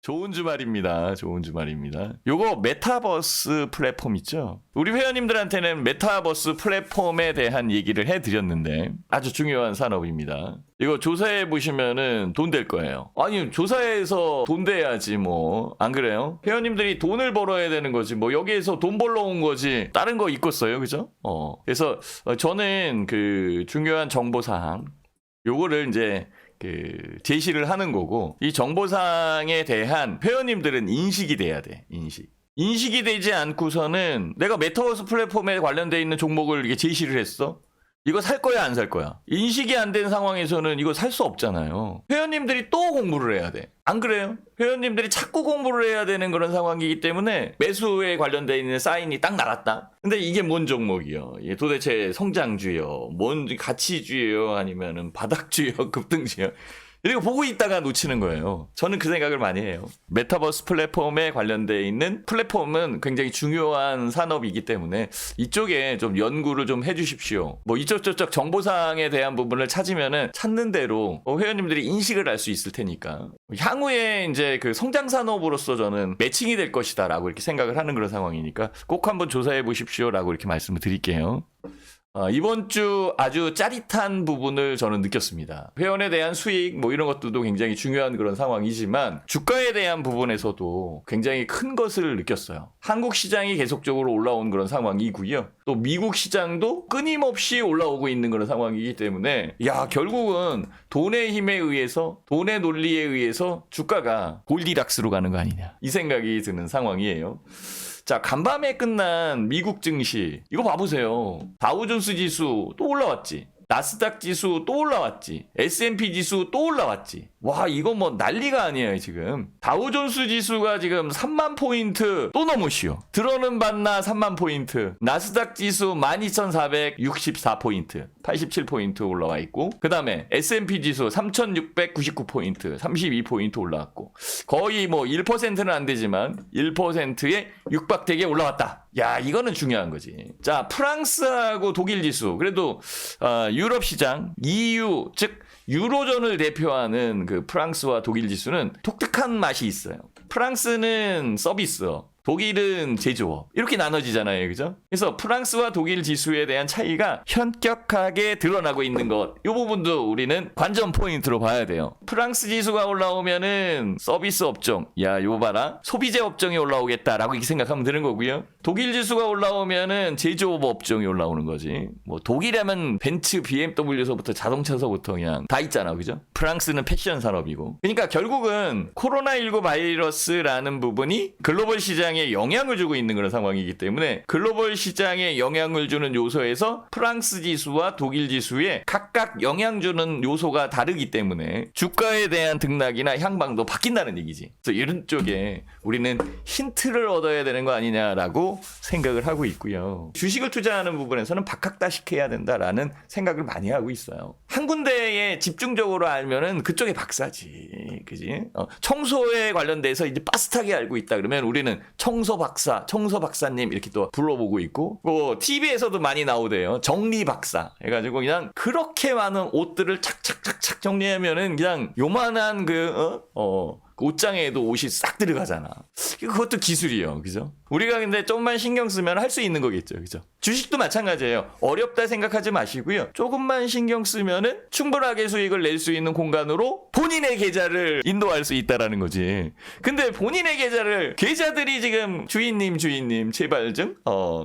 좋은 주말입니다. 좋은 주말입니다. 요거 메타버스 플랫폼 있죠? 우리 회원님들한테는 메타버스 플랫폼에 대한 얘기를 해드렸는데 아주 중요한 산업입니다. 이거 조사해 보시면은 돈 될 거예요. 아니 조사해서 돈 돼야지 뭐 안 그래요? 회원님들이 돈을 벌어야 되는 거지 뭐 여기에서 돈 벌러 온 거지 다른 거 있겠어요, 그죠? 그래서 저는 그 중요한 정보사항 요거를 이제 제시를 하는 거고, 이 정보사항에 대한 회원님들은 인식이 돼야 돼. 인식이 되지 않고서는 내가 메타버스 플랫폼에 관련돼 있는 종목을 이렇게 제시를 했어. 이거 살 거야 안 살 거야? 인식이 안 된 상황에서는 이거 살 수 없잖아요. 회원님들이 또 공부를 해야 돼. 안 그래요? 회원님들이 자꾸 공부를 해야 되는 그런 상황이기 때문에 매수에 관련돼 있는 사인이 딱 나갔다. 근데 이게 뭔 종목이요? 이게 도대체 성장주요? 뭔 가치주요? 아니면은 바닥주요? 급등주요? 이렇게 보고 있다가 놓치는 거예요. 저는 그 생각을 많이 해요. 메타버스 플랫폼에 관련돼 있는 플랫폼은 굉장히 중요한 산업이기 때문에 이쪽에 좀 연구를 좀 해주십시오. 뭐 이쪽 저쪽 정보사항에 대한 부분을 찾으면은 찾는 대로 회원님들이 인식을 할 수 있을 테니까 향후에 이제 그 성장 산업으로서 저는 매칭이 될 것이다라고 이렇게 생각을 하는 그런 상황이니까 꼭 한번 조사해 보십시오라고 이렇게 말씀을 드릴게요. 이번 주 아주 짜릿한 부분을 저는 느꼈습니다. 회원에 대한 수익 뭐 이런 것들도 굉장히 중요한 그런 상황이지만 주가에 대한 부분에서도 굉장히 큰 것을 느꼈어요. 한국 시장이 계속적으로 올라온 그런 상황이고요. 또 미국 시장도 끊임없이 올라오고 있는 그런 상황이기 때문에 결국은 돈의 힘에 의해서 돈의 논리에 의해서 주가가 골디락스로 가는 거 아니냐 이 생각이 드는 상황이에요. 자, 간밤에 끝난 미국 증시 이거 봐보세요. 다우존스 지수 또 올라왔지. 나스닥 지수 또 올라왔지. S&P 지수 또 올라왔지. 와, 이거 뭐 난리가 아니에요, 지금. 다우존스 지수가 지금 3만 포인트 또 넘으시오. 들어는 봤나 3만 포인트. 나스닥 지수 12,464포인트. 87포인트 올라와 있고. 그 다음에 S&P 지수 3,699포인트. 32포인트 올라왔고. 거의 뭐 1%는 안 되지만 1%에 육박되게 올라왔다. 야, 이거는 중요한 거지. 자, 프랑스하고 독일 지수. 그래도 유럽 시장, EU, 즉 유로존을 대표하는 그 프랑스와 독일 지수는 독특한 맛이 있어요. 프랑스는 서비스, 독일은 제조업 이렇게 나눠지잖아요, 그죠? 그래서 프랑스와 독일 지수에 대한 차이가 현격하게 드러나고 있는 것, 이 부분도 우리는 관전 포인트로 봐야 돼요. 프랑스 지수가 올라오면은 서비스 업종, 요 봐라, 소비재 업종이 올라오겠다라고 이렇게 생각하면 되는 거고요. 독일 지수가 올라오면은 제조업 업종이 올라오는 거지. 뭐 독일하면 벤츠, BMW서부터 자동차서부터 그냥 다 있잖아, 그죠? 프랑스는 패션 산업이고. 그러니까 결국은 코로나19 바이러스라는 부분이 글로벌 시장 에 영향을 주고 있는 그런 상황이기 때문에 글로벌 시장에 영향을 주는 요소에서 프랑스 지수와 독일 지수에 각각 영향 주는 요소가 다르기 때문에 주가에 대한 등락이나 향방도 바뀐다는 얘기지. 그래서 이런 쪽에 우리는 힌트를 얻어야 되는 거 아니냐라고 생각을 하고 있고요. 주식을 투자하는 부분에서는 박학다식해야 된다라는 생각을 많이 하고 있어요. 한 군데에 집중적으로 알면은 그쪽에 박사지, 그지? 청소에 관련돼서 이제 빠듯하게 알고 있다 그러면 우리는 청소 박사님 이렇게 또 불러보고 있고, 뭐 TV에서도 많이 나오대요. 정리 박사 해가지고 그냥 그렇게 많은 옷들을 착착착착 정리하면은 그냥 요만한 옷장에도 옷이 싹 들어가잖아. 그것도 기술이에요, 그죠? 우리가 근데 좀만 신경 쓰면 할 수 있는 거겠죠, 그죠? 주식도 마찬가지예요. 어렵다 생각하지 마시고요. 조금만 신경 쓰면은 충분하게 수익을 낼 수 있는 공간으로 본인의 계좌를 인도할 수 있다라는 거지. 근데 본인의 계좌들이 지금 주인님 제발 좀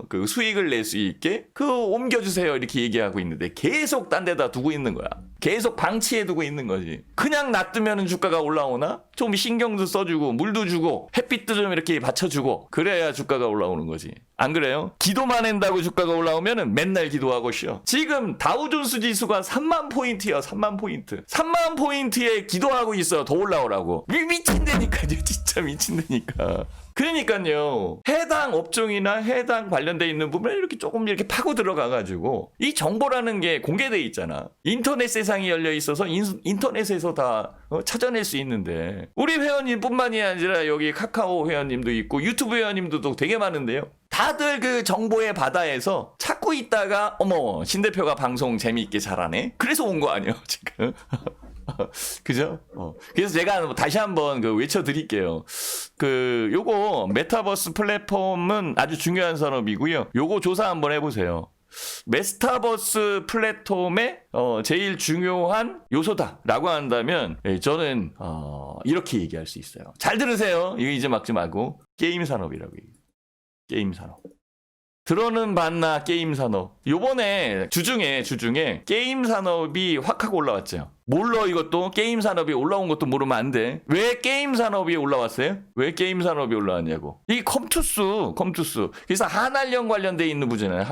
그 수익을 낼 수 있게 옮겨주세요 이렇게 얘기하고 있는데 계속 딴 데다 두고 있는 거야. 계속 방치해 두고 있는 거지. 그냥 놔두면 주가가 올라오나? 좀 신경도 써주고 물도 주고 햇빛도 좀 이렇게 받쳐주고 그래야 주가가 올라오는 거지. 안 그래요? 기도만 한다고 주가가 올라오면은 맨날 기도하고 쉬어. 지금 다우존스 지수가 3만 포인트야. 3만 포인트. 3만 포인트에 기도하고 있어. 더 올라오라고. 미친다니까요. 진짜 미친다니까. 그러니까요. 해당 업종이나 해당 관련돼 있는 부분을 이렇게 조금 이렇게 파고 들어가가지고 이 정보라는 게 공개돼 있잖아. 인터넷 세상이 열려 있어서 인터넷에서 다 찾아낼 수 있는데 우리 회원님뿐만이 아니라 여기 카카오 회원님도 있고 유튜브 회원님도 되게 많은데요. 다들 그 정보의 바다에서 찾고 있다가 어머 신 대표가 방송 재미있게 잘하네. 그래서 온 거 아니에요 지금. 그죠? 그래서 제가 다시 한번 외쳐드릴게요. 요거 메타버스 플랫폼은 아주 중요한 산업이고요. 요거 조사 한번 해보세요. 메타버스 플랫폼의 제일 중요한 요소다라고 한다면 저는 이렇게 얘기할 수 있어요. 잘 들으세요. 이거 이제 막지 말고 게임 산업이라고 얘기해요. 게임 산업. 들어는 봤나 게임 산업. 요번에 주중에 게임 산업이 확 하고 올라왔죠. 몰라 이것도 게임 산업이 올라온 것도 모르면 안 돼. 왜 게임 산업이 올라왔어요? 왜 게임 산업이 올라왔냐고. 이 컴투스. 그래서 한한령 관련돼 있는 부분이잖아요.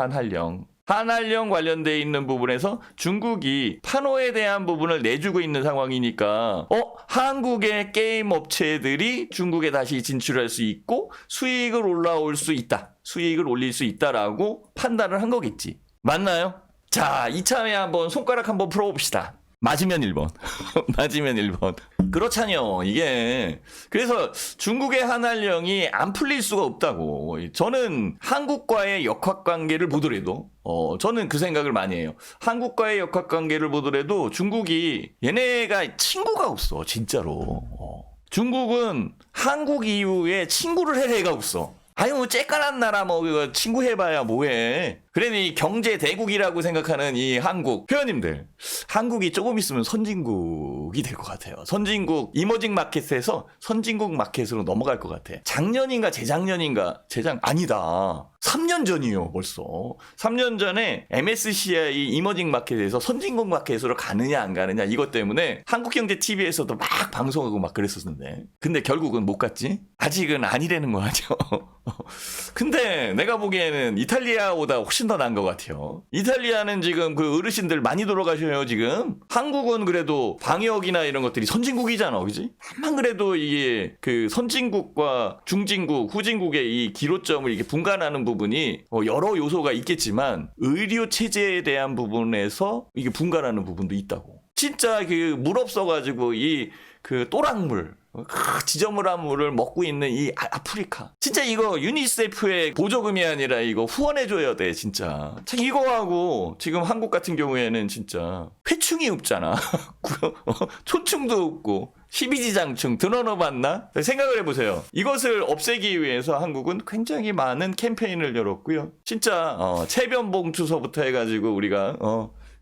한한령 관련돼 있는 부분에서 중국이 판호에 대한 부분을 내주고 있는 상황이니까 한국의 게임 업체들이 중국에 다시 진출할 수 있고 수익을 올릴 수 있다라고 판단을 한 거겠지. 맞나요? 자, 이참에 한번 손가락 한번 풀어봅시다. 맞으면 1번. 맞으면 1번. 그렇잖요. 이게. 그래서 중국의 한한령이 안 풀릴 수가 없다고. 저는 한국과의 역학관계를 보더라도, 저는 그 생각을 많이 해요. 한국과의 역학관계를 보더라도 중국이 얘네가 친구가 없어. 진짜로. 중국은 한국 이후에 친구를 할 애가 없어. 아유, 쬐깐한 나라 친구 해봐야 뭐해. 그래, 이 경제 대국이라고 생각하는 이 한국 회원님들, 한국이 조금 있으면 선진국이 될 것 같아요. 선진국 이머징 마켓에서 선진국 마켓으로 넘어갈 것 같아. 작년인가 아니다. 3년 전이요, 벌써. 3년 전에 MSCI 이머징 마켓에서 선진국 마켓으로 가느냐 안 가느냐 이것 때문에 한국경제TV에서도 막 방송하고 막 그랬었는데, 근데 결국은 못 갔지? 아직은 아니라는 거죠. 근데 내가 보기에는 이탈리아보다 훨씬 더 나은 것 같아요. 이탈리아는 지금 그 어르신들 많이 돌아가셔요, 지금. 한국은 그래도 방역이나 이런 것들이 선진국이잖아, 그지? 한만 그래도 이게 그 선진국과 중진국, 후진국의 이 기로점을 이렇게 분간하는 부분이 여러 요소가 있겠지만 의료 체제에 대한 부분에서 이게 분간하는 부분도 있다고. 진짜 그 물 없어가지고 그 또랑물, 지저분한 물을 먹고 있는 이 아프리카. 진짜 이거 유니세프의 보조금이 아니라 이거 후원해줘야 돼, 진짜. 참 이거하고 지금 한국 같은 경우에는 진짜 회충이 없잖아. 초충도 없고. 십이지장충 드러나봤나? 생각을 해보세요. 이것을 없애기 위해서 한국은 굉장히 많은 캠페인을 열었고요. 진짜 체변봉투서부터 해가지고 우리가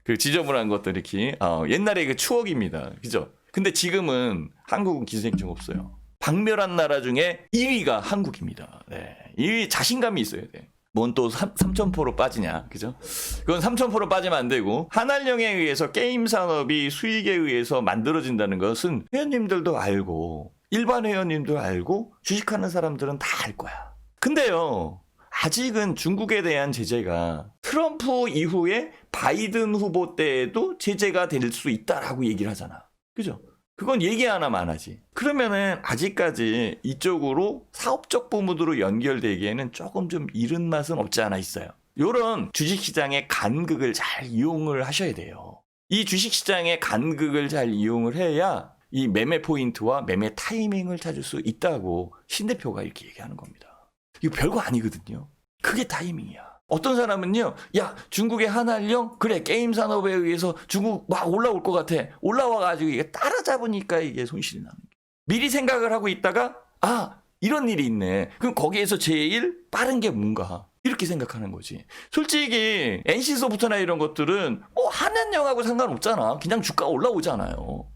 그 지저분한 것들 이렇게 옛날의 그 추억입니다. 그죠? 근데 지금은 한국은 기생충 없어요. 박멸한 나라 중에 2위가 한국입니다. 네. 2위 자신감이 있어야 돼. 뭔 또 3,000% 빠지냐, 그죠? 그건 3,000% 빠지면 안 되고, 한한령에 의해서 게임 산업이 수익에 의해서 만들어진다는 것은 회원님들도 알고, 일반 회원님도 알고, 주식하는 사람들은 다 알 거야. 근데요, 아직은 중국에 대한 제재가 트럼프 이후에 바이든 후보 때에도 제재가 될 수 있다라고 얘기를 하잖아. 그죠? 그건 얘기 하나만 안 하지. 그러면은 아직까지 이쪽으로 사업적 부문으로 연결되기에는 조금 좀 이른 맛은 없지 않아 있어요. 요런 주식시장의 간극을 잘 이용을 하셔야 돼요. 이 주식시장의 간극을 잘 이용을 해야 이 매매 포인트와 매매 타이밍을 찾을 수 있다고 신 대표가 이렇게 얘기하는 겁니다. 이거 별거 아니거든요. 그게 타이밍이야. 어떤 사람은요, 야, 중국의 한한령? 그래, 게임 산업에 의해서 중국 막 올라올 것 같아. 올라와가지고 이게 따라잡으니까 이게 손실이 나는 거야. 미리 생각을 하고 있다가, 이런 일이 있네. 그럼 거기에서 제일 빠른 게 뭔가. 이렇게 생각하는 거지. 솔직히, NC소프트나 이런 것들은, 한한령하고 상관없잖아. 그냥 주가가 올라오잖아요.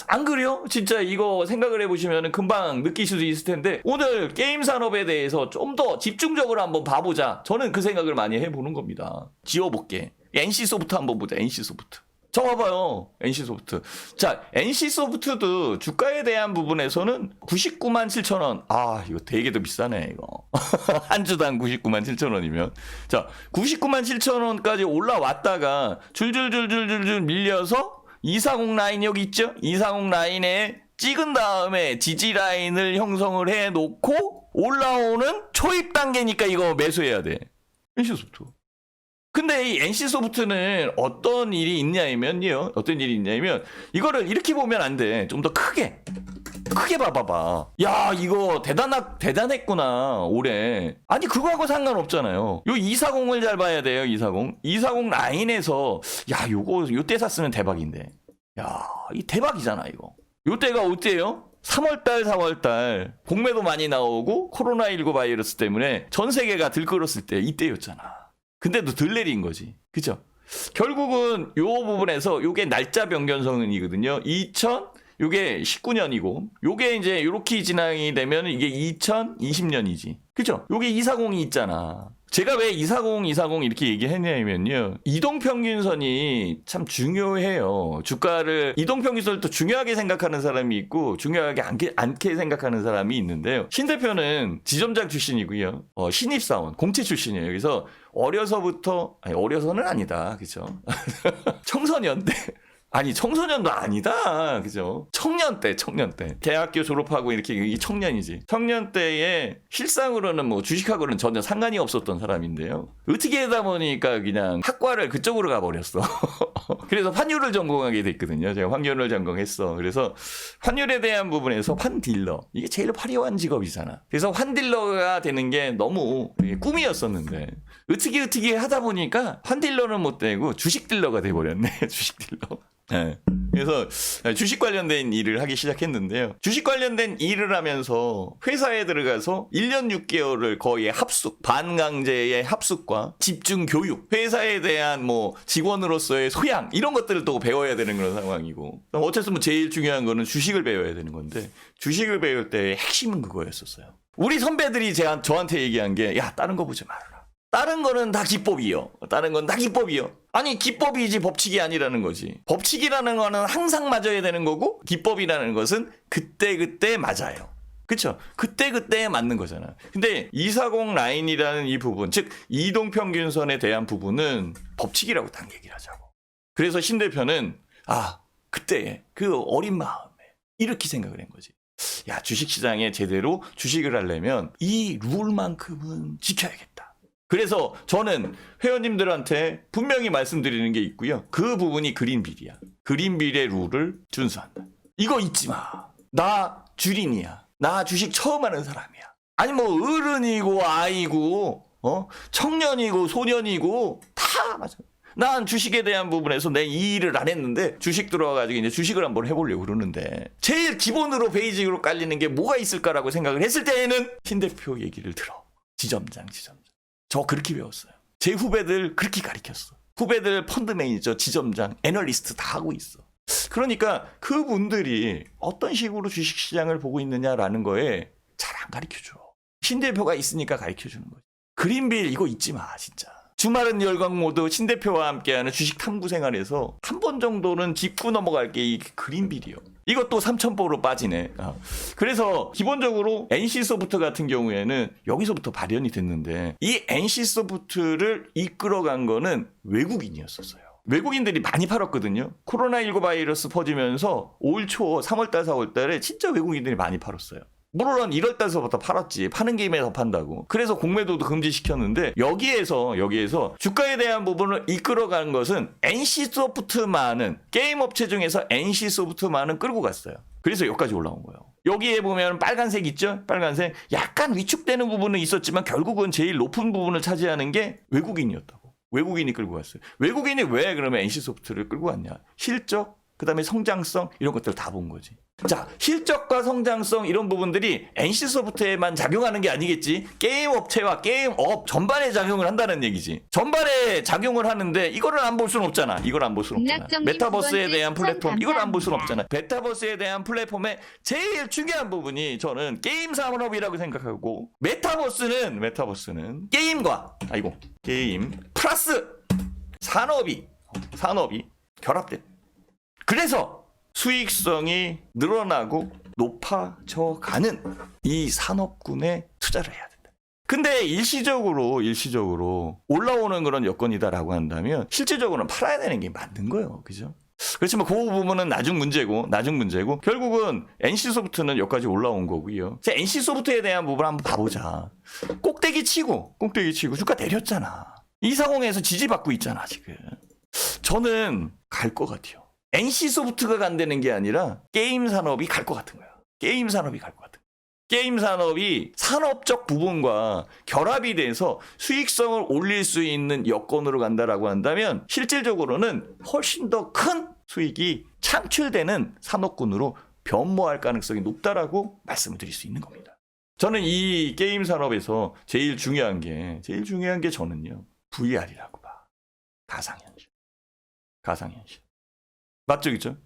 안 그래요? 진짜 이거 생각을 해보시면 금방 느낄 수도 있을 텐데 오늘 게임 산업에 대해서 좀 더 집중적으로 한번 봐보자. 저는 그 생각을 많이 해보는 겁니다. 지워볼게. NC소프트 한번 보자. NC소프트. 저 봐봐요. NC소프트. 자, NC소프트도 주가에 대한 부분에서는 99만 7천 원. 이거 되게 더 비싸네, 이거. 한 주당 99만 7천 원이면. 자, 99만 7천 원까지 올라왔다가 줄줄줄줄줄 밀려서 240 라인 여기 있죠? 240 라인에 찍은 다음에 지지 라인을 형성을 해놓고 올라오는 초입 단계니까 이거 매수해야 돼. NC소프트. 근데 이 NC소프트는 어떤 일이 있냐면요. 이거를 이렇게 보면 안 돼. 좀 더 크게 봐봐봐. 야, 이거 대단했구나, 올해. 아니, 그거하고 상관없잖아요. 요 240을 잘 봐야 돼요, 240 라인에서, 야, 요때 샀으면 대박인데. 야, 이 대박이잖아 이거. 요때가 어때요? 3월달, 4월달 공매도 많이 나오고 코로나19 바이러스 때문에 전 세계가 들끓었을 때 이때였잖아. 근데도 덜 내린 거지. 그죠? 결국은 요 부분에서 요게 날짜 변경선이거든요. 요게 19년이고 요게 이제 요렇게 진행이 되면 이게 2020년이지. 그죠? 요게 240이 있잖아. 제가 왜 240 이렇게 얘기했냐면요. 이동평균선이 참 중요해요. 주가를 이동평균선을 또 중요하게 생각하는 사람이 있고 중요하게 않게 생각하는 사람이 있는데요. 신 대표는 지점장 출신이고요. 신입사원, 공채 출신이에요. 그래서 어려서는 아니다. 그죠? 청소년 때 아니 청소년도 아니다. 그죠? 청년 때 대학교 졸업하고 이렇게 이 청년이지. 청년 때에 실상으로는 뭐 주식하고는 전혀 상관이 없었던 사람인데요. 어떻게 하다 보니까 그냥 학과를 그쪽으로 가버렸어. 그래서 환율을 전공하게 됐거든요. 제가 환율을 전공했어. 그래서 환율에 대한 부분에서 환딜러, 이게 제일 화려한 직업이잖아. 그래서 환딜러가 되는 게 너무 꿈이었었는데 어떻게 하다 보니까 환딜러는 못 되고 주식딜러가 돼버렸네. 주식딜러. 네. 그래서 주식 관련된 일을 하기 시작했는데요. 주식 관련된 일을 하면서 회사에 들어가서 1년 6개월을 거의 합숙, 반강제의 합숙과 집중 교육, 회사에 대한 뭐 직원으로서의 소양 이런 것들을 또 배워야 되는 그런 상황이고, 어쨌든 제일 중요한 거는 주식을 배워야 되는 건데 주식을 배울 때 핵심은 그거였었어요. 우리 선배들이 저한테 얘기한 게 야, 다른 거 보지 말아라. 다른 거는 다 기법이요. 다른 건 다 기법이요. 아니 기법이지 법칙이 아니라는 거지. 법칙이라는 거는 항상 맞아야 되는 거고 기법이라는 것은 그때 맞아요. 그쵸? 그때 맞는 거잖아. 근데 240 라인이라는 이 부분, 즉 이동평균선에 대한 부분은 법칙이라고 딱 얘기를 하자고. 그래서 신 대표는 그때 그 어린 마음에 이렇게 생각을 한 거지. 야, 주식시장에 제대로 주식을 하려면 이 룰만큼은 지켜야겠다. 그래서 저는 회원님들한테 분명히 말씀드리는 게 있고요. 그 부분이 그린빌이야. 그린빌의 룰을 준수한다. 이거 잊지 마. 나 주린이야. 나 주식 처음 하는 사람이야. 아니 뭐 어른이고 아이고 청년이고 소년이고 다 맞아. 난 주식에 대한 부분에서 내 이 일을 안 했는데 주식 들어와가지고 이제 주식을 한번 해보려고 그러는데 제일 기본으로 베이직으로 깔리는 게 뭐가 있을까라고 생각을 했을 때에는 신 대표 얘기를 들어. 지점장. 저 그렇게 배웠어요. 제 후배들 그렇게 가르쳤어. 후배들 펀드 매니저, 지점장, 애널리스트 다 하고 있어. 그러니까 그분들이 어떤 식으로 주식시장을 보고 있느냐라는 거에 잘 안 가르쳐줘. 신 대표가 있으니까 가르쳐주는 거지. 그린빌 이거 잊지 마 진짜. 주말은 열광 모드 신 대표와 함께하는 주식 탐구 생활에서 한 번 정도는 짚고 넘어갈 게 이 그린빌이요. 이것도 3,000%로 빠지네. 그래서 기본적으로 NC소프트 같은 경우에는 여기서부터 발현이 됐는데 이 NC소프트를 이끌어간 거는 외국인이었었어요. 외국인들이 많이 팔았거든요. 코로나19 바이러스 퍼지면서 올 초 3월달 4월달에 진짜 외국인들이 많이 팔았어요. 물론 1월달서부터 팔았지. 파는 김에 더 판다고. 그래서 공매도도 금지시켰는데 여기에서 주가에 대한 부분을 이끌어가는 것은 NC소프트만은 게임 업체 중에서 NC소프트만은 끌고 갔어요. 그래서 여기까지 올라온 거예요. 여기에 보면 빨간색 있죠? 빨간색. 약간 위축되는 부분은 있었지만 결국은 제일 높은 부분을 차지하는 게 외국인이었다고. 외국인이 끌고 갔어요. 외국인이 왜 그러면 NC소프트를 끌고 갔냐? 실적, 그 다음에 성장성 이런 것들을 다 본 거지. 자, 실적과 성장성 이런 부분들이 NC소프트에만 작용하는 게 아니겠지. 게임 업체와 게임업 전반에 작용을 한다는 얘기지. 전반에 작용을 하는데 이거를 안 볼 수는 없잖아. 메타버스에 대한 플랫폼 이걸 안 볼 수는 없잖아. 메타버스에 대한 플랫폼의 제일 중요한 부분이 저는 게임 산업이라고 생각하고 메타버스는 게임 플러스 산업이 결합된. 그래서 수익성이 늘어나고 높아져가는 이 산업군에 투자를 해야 된다. 근데 일시적으로 올라오는 그런 여건이다라고 한다면 실질적으로는 팔아야 되는 게 맞는 거예요. 그죠? 그렇지만 그 부분은 나중 문제고 결국은 NC소프트는 여기까지 올라온 거고요. NC소프트에 대한 부분을 한번 봐보자. 꼭대기 치고 주가 내렸잖아. 240에서 지지받고 있잖아 지금. 저는 갈 것 같아요. NC소프트가 간다는 게 아니라 게임 산업이 갈 것 같은 거야. 게임 산업이 산업적 부분과 결합이 돼서 수익성을 올릴 수 있는 여건으로 간다라고 한다면 실질적으로는 훨씬 더 큰 수익이 창출되는 산업군으로 변모할 가능성이 높다라고 말씀을 드릴 수 있는 겁니다. 저는 이 게임 산업에서 제일 중요한 게 저는요, VR이라고 봐. 가상현실. 맞죠, 그죠?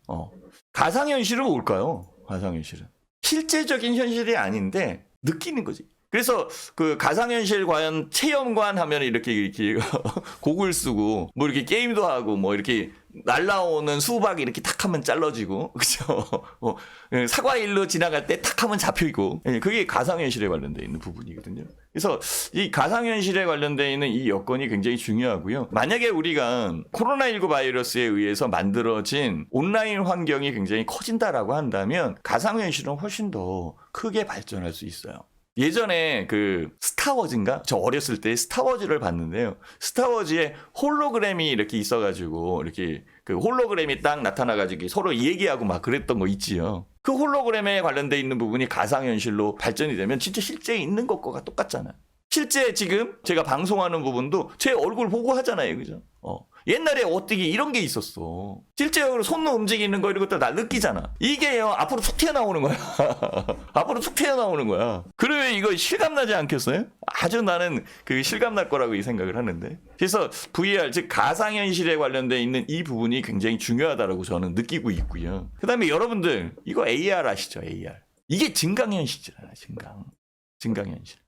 가상현실은 뭘까요? 가상현실은 실제적인 현실이 아닌데 느끼는 거지. 그래서 그 가상현실 과연 체험관 하면 이렇게 곡을 쓰고 뭐 이렇게 게임도 하고 뭐 이렇게 날라오는 수박이 이렇게 탁 하면 잘라지고, 그죠? 사과일로 지나갈 때 탁 하면 잡히고, 그게 가상현실에 관련되어 있는 부분이거든요. 그래서 이 가상현실에 관련되어 있는 이 여건이 굉장히 중요하고요. 만약에 우리가 코로나19 바이러스에 의해서 만들어진 온라인 환경이 굉장히 커진다라고 한다면 가상현실은 훨씬 더 크게 발전할 수 있어요. 예전에 그 스타워즈인가? 저 어렸을 때 스타워즈를 봤는데요. 스타워즈에 홀로그램이 이렇게 있어가지고 이렇게 그 홀로그램이 딱 나타나가지고 서로 얘기하고 막 그랬던 거 있지요. 그 홀로그램에 관련돼 있는 부분이 가상현실로 발전이 되면 진짜 실제 있는 것과 똑같잖아요. 실제 지금 제가 방송하는 부분도 제 얼굴 보고 하잖아요, 그죠? 옛날에 어떻게 이런 게 있었어. 실제로 손으로 움직이는 거 이런 것도 나 느끼잖아. 이게요, 앞으로 툭 튀어나오는 거야. 앞으로 툭 튀어나오는 거야. 그러면 이거 실감나지 않겠어요? 아주 나는 그 실감날 거라고 이 생각을 하는데. 그래서 VR, 즉 가상현실에 관련돼 있는 이 부분이 굉장히 중요하다고 저는 느끼고 있고요. 그 다음에 여러분들, 이거 AR 아시죠? AR. 이게 증강현실이잖아요, 증강현실.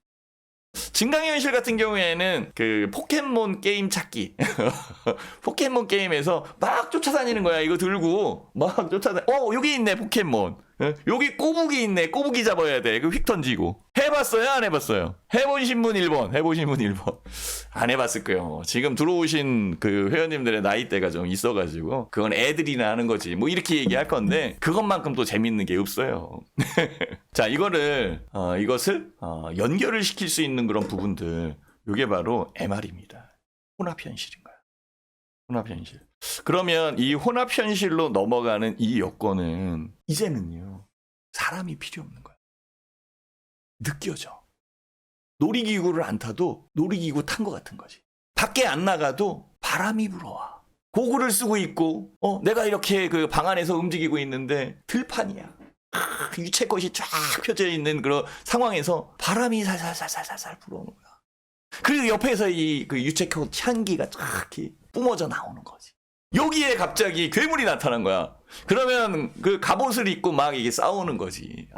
증강현실 같은 경우에는 그 포켓몬 게임 찾기. 포켓몬 게임에서 막 쫓아다니는 거야. 이거 들고 막 쫓아다니. 여기 있네, 포켓몬. 여기 꼬부기 있네. 꼬부기 잡아야 돼. 그 휙 던지고. 해봤어요? 안 해봤어요? 해보신 분 1번. 안 해봤을 거예요. 지금 들어오신 그 회원님들의 나이대가 좀 있어가지고 그건 애들이나 하는 거지. 뭐 이렇게 얘기할 건데 그것만큼 또 재밌는 게 없어요. 자, 이것을 연결을 시킬 수 있는 그런 부분들. 이게 바로 MR입니다. 혼합현실인 거야. 혼합현실. 그러면 이 혼합현실로 넘어가는 이 여건은 이제는요, 사람이 필요 없는 거야. 느껴져. 놀이기구를 안 타도 놀이기구 탄 것 같은 거지. 밖에 안 나가도 바람이 불어와. 고글을 쓰고 있고, 내가 이렇게 그 방 안에서 움직이고 있는데 들판이야. 유채꽃이 쫙 펴져 있는 그런 상황에서 바람이 살살살살살 불어오는 거야. 그리고 옆에서 이 그 유채꽃 향기가 쫙 이렇게 뿜어져 나오는 거지. 여기에 갑자기 괴물이 나타난 거야. 그러면 그 갑옷을 입고 막 이게 싸우는 거지.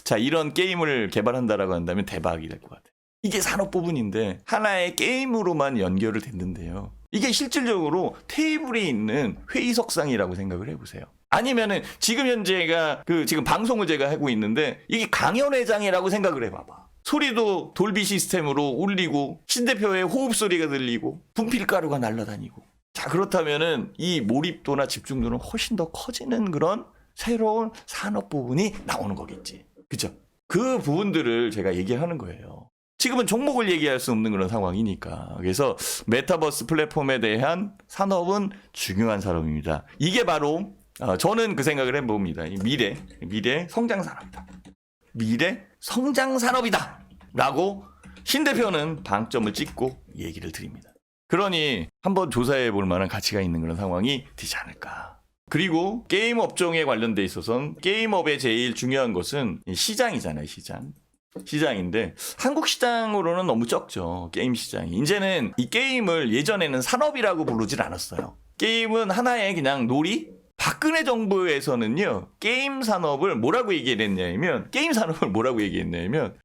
자, 이런 게임을 개발한다라고 한다면 대박이 될 것 같아. 이게 산업 부분인데 하나의 게임으로만 연결을 됐는데요. 이게 실질적으로 테이블이 있는 회의석상이라고 생각을 해보세요. 아니면은 지금 현재가 지금 방송을 제가 하고 있는데 이게 강연회장이라고 생각을 해봐봐. 소리도 돌비 시스템으로 울리고 신 대표의 호흡 소리가 들리고 분필가루가 날아다니고. 자, 그렇다면은 이 몰입도나 집중도는 훨씬 더 커지는 그런 새로운 산업 부분이 나오는 거겠지. 그죠? 그 부분들을 제가 얘기하는 거예요. 지금은 종목을 얘기할 수 없는 그런 상황이니까. 그래서 메타버스 플랫폼에 대한 산업은 중요한 산업입니다. 이게 바로 저는 그 생각을 해봅니다. 미래 성장 산업이다. 미래 성장 산업이다. 라고 신 대표는 방점을 찍고 얘기를 드립니다. 그러니 한번 조사해 볼 만한 가치가 있는 그런 상황이 되지 않을까. 그리고 게임 업종에 관련돼 있어서는 게임업의 제일 중요한 것은 시장이잖아요. 시장인데 한국 시장으로는 너무 적죠. 게임 시장이. 이제는 이 게임을 예전에는 산업이라고 부르질 않았어요. 게임은 하나의 그냥 놀이? 박근혜 정부에서는요, 게임 산업을 뭐라고 얘기했냐면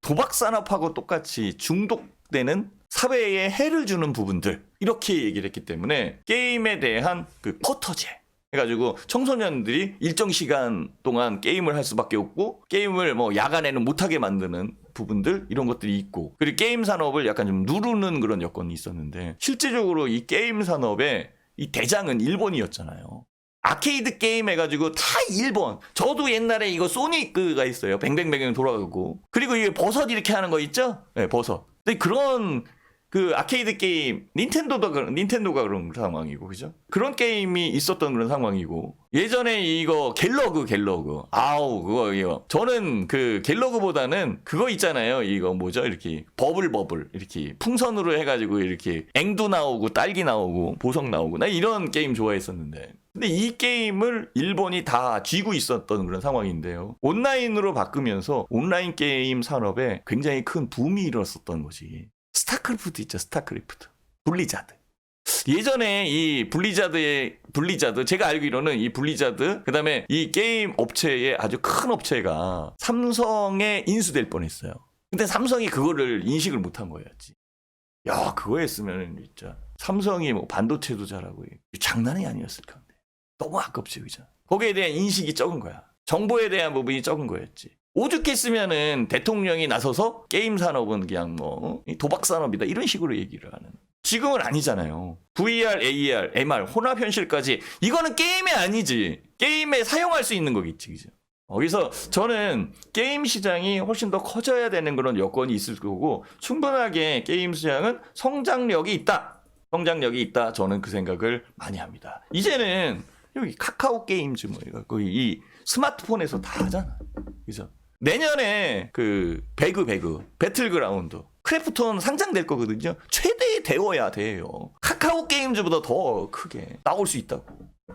도박 산업하고 똑같이 중독되는 사회에 해를 주는 부분들, 이렇게 얘기를 했기 때문에 게임에 대한 그 쿼터제 해가지고 청소년들이 일정 시간 동안 게임을 할 수밖에 없고 게임을 뭐 야간에는 못하게 만드는 부분들, 이런 것들이 있고, 그리고 게임 산업을 약간 좀 누르는 그런 여건이 있었는데 실질적으로 이 게임 산업의 이 대장은 일본이었잖아요. 아케이드 게임 해가지고 다 일본. 저도 옛날에 이거 소닉가 있어요. 뱅뱅뱅뱅 돌아가고. 그리고 이게 버섯 이렇게 하는 거 있죠? 네, 버섯. 근데 그런 그 아케이드 게임, 닌텐도가 그런 상황이고, 그죠? 그런 게임이 있었던 그런 상황이고, 예전에 이거 갤러그. 이거. 저는 그 갤러그보다는 그거 있잖아요. 이거 뭐죠? 이렇게 버블. 이렇게 풍선으로 해가지고 이렇게 앵두 나오고, 딸기 나오고, 보석 나오고. 나 이런 게임 좋아했었는데. 근데 이 게임을 일본이 다 쥐고 있었던 그런 상황인데요. 온라인으로 바꾸면서 온라인 게임 산업에 굉장히 큰 붐이 일었었던 거지. 스타크래프트 있죠, 스타크래프트. 블리자드. 예전에 이 블리자드 제가 알기로는 이 블리자드 그다음에 이 게임 업체의 아주 큰 업체가 삼성에 인수될 뻔했어요. 근데 삼성이 그거를 인식을 못한 거였지. 야, 그거 했으면 진짜 삼성이 뭐 반도체도 잘하고 장난이 아니었을 건데. 너무 아깝지, 그죠? 거기에 대한 인식이 적은 거야. 정보에 대한 부분이 적은 거였지. 오죽했으면은 대통령이 나서서 게임 산업은 그냥 뭐 도박 산업이다 이런 식으로 얘기를 하는. 지금은 아니잖아요. VR, AR, MR, 혼합 현실까지 이거는 게임이 아니지. 게임에 사용할 수 있는 거겠지, 그죠? 그래서 저는 게임 시장이 훨씬 더 커져야 되는 그런 여건이 있을 거고 충분하게 게임 시장은 성장력이 있다. 성장력이 있다. 저는 그 생각을 많이 합니다. 이제는 여기 카카오 게임즈 뭐 이거 이 스마트폰에서 다 하잖아. 그죠? 내년에 그 배그 배틀그라운드 크래프톤 상장될 거거든요. 최대의 대어야 돼요. 카카오 게임즈보다 더 크게 나올 수 있다고.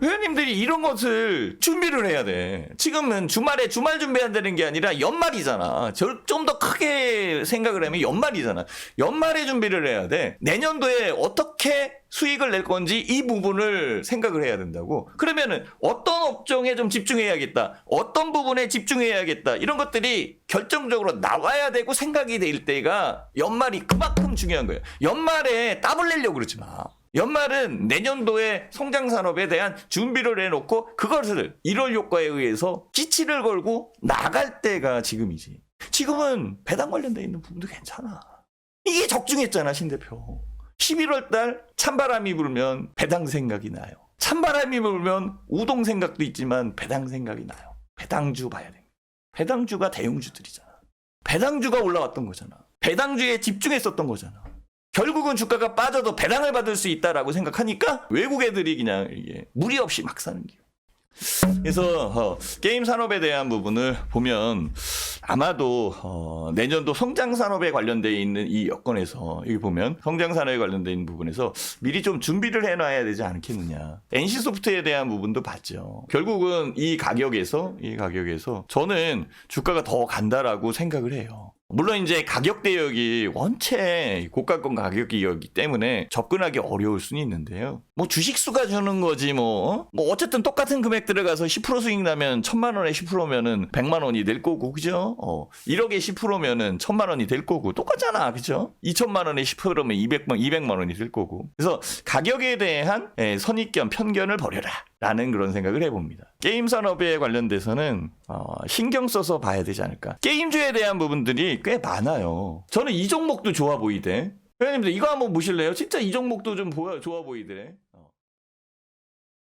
회원님들이 이런 것을 준비를 해야 돼. 지금은 주말 준비한다는 게 아니라 연말이잖아. 좀 더 크게 생각을 하면 연말이잖아. 연말에 준비를 해야 돼. 내년도에 어떻게 수익을 낼 건지 이 부분을 생각을 해야 된다고. 그러면은 어떤 업종에 좀 집중해야겠다. 어떤 부분에 집중해야겠다. 이런 것들이 결정적으로 나와야 되고 생각이 될 때가 연말이 그만큼 중요한 거예요. 연말에 땀을 내려고 그러지 마. 연말은 내년도에 성장 산업에 대한 준비를 해놓고 그것을 1월 효과에 의해서 기치를 걸고 나갈 때가 지금이지. 지금은 배당 관련돼 있는 부분도 괜찮아. 이게 적중했잖아, 신 대표. 11월 달 찬바람이 불면 배당 생각이 나요. 찬바람이 불면 우동 생각도 있지만 배당 생각이 나요. 배당주 봐야 돼. 배당주가 대형주들이잖아. 배당주가 올라왔던 거잖아. 배당주에 집중했었던 거잖아. 결국은 주가가 빠져도 배당을 받을 수 있다라고 생각하니까 외국 애들이 그냥 이게 무리 없이 막 사는 게. 그래서 게임 산업에 대한 부분을 보면 아마도 내년도 성장 산업에 관련되어 있는 이 여건에서 여기 보면 성장 산업에 관련되어 있는 부분에서 미리 좀 준비를 해놔야 되지 않겠느냐. NC소프트에 대한 부분도 봤죠. 결국은 이 가격에서 저는 주가가 더 간다라고 생각을 해요. 물론 이제 가격 대역이 원체 고가권 가격이기 때문에 접근하기 어려울 수는 있는데요. 뭐 주식수가 주는 거지 뭐 어쨌든 똑같은 금액 들어가서 10% 수익 나면 1,000만 원에 10%면은 100만 원이 될 거고, 그죠? 1억에 10%면은 1,000만 원이 될 거고 똑같잖아, 그죠? 2,000만 원에 10%면 200만 원이 될 거고. 그래서 가격에 대한 선입견, 편견을 버려라. 라는 그런 생각을 해봅니다. 게임 산업에 관련돼서는 신경 써서 봐야 되지 않을까. 게임주에 대한 부분들이 꽤 많아요. 저는 이 종목도 좋아 보이대. 회원님들 이거 한번 보실래요? 진짜 이 종목도 좀 좋아 보이더래.